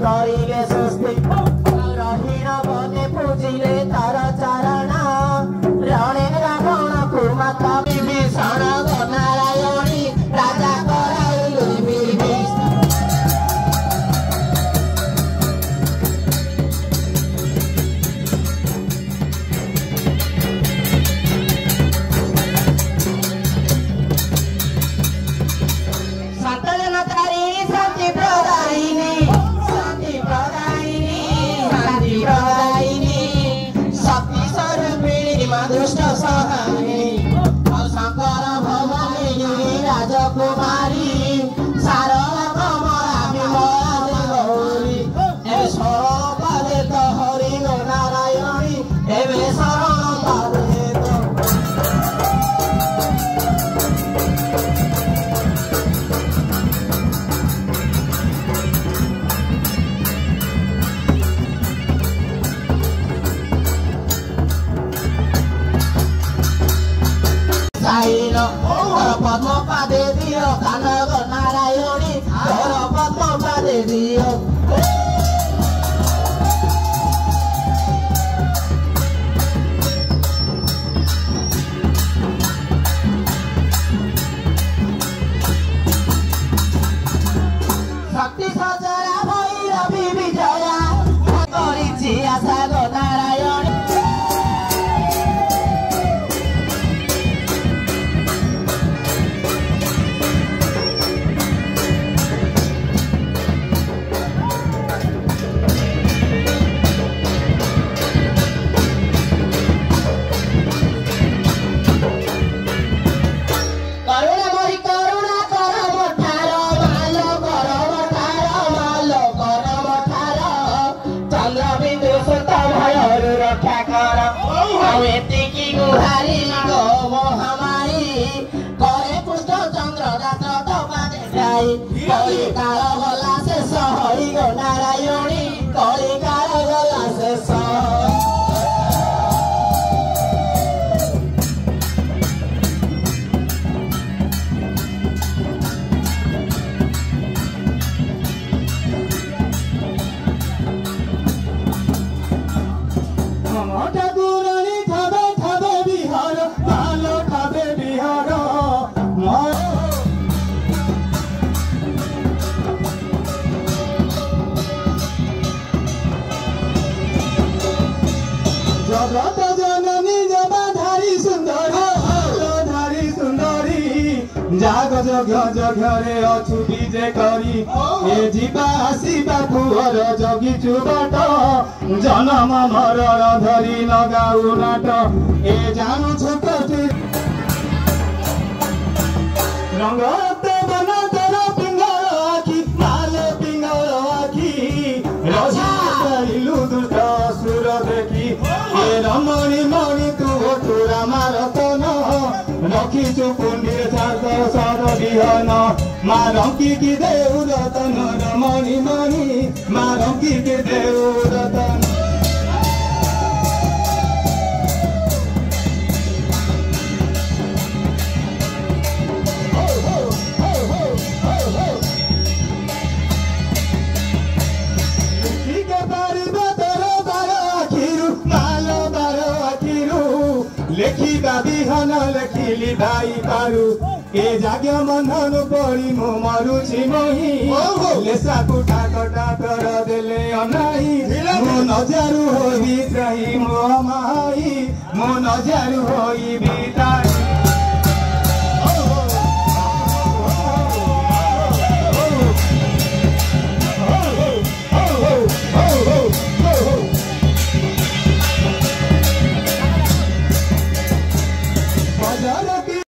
करिले सुस्ति रहीन बने पूजिले तार चरण रणे रावण को माता विभीषण नारायणी राजा कराइले विभीषण दुष्ट सहाय शंकर भवानी राजकुमारी सारला कमला विमला गौरी ए शरण पाले तो हरि नारायणी एवे शरण पाले पद्म पादे दियो कानग नारायणी पद्म पादे दियो शक्ति सजरा भैरवी विजया करिछि आशा गो नारायणी गुहारी गो महामारी करे पुष्ट चंद्र दात दबा देखाई कली काल गला शेष हरि गो नारायणी कली काल गला शेष जगत जननी जबाधारी सुंदरी जाग जग जगरे अछु विजय करी ए जीवा आसीबा पुअर जगिछु बाट जनम मरण धरी लगाउ नाट ए जानु छोकती रंग बन तर पिंगल आखी माल पिंगल आखी रजा करिलु दुर्ग सुर देखी ए रमणी मणि तू तुरा मारतन रखिछु पुण्य छात्र सर बिहन मारंकी की देउ रतन रमणी मणि मारंकी की देउ रतन लेखिबा बिहन लेखिली भाई पारु ए जाग्य बन्धन पड़ी मो मरुछि मोही लेसा कुटा कटा कर देले अनाई मो नजारु होई त्राही मो माई मो नजारु होई बिताई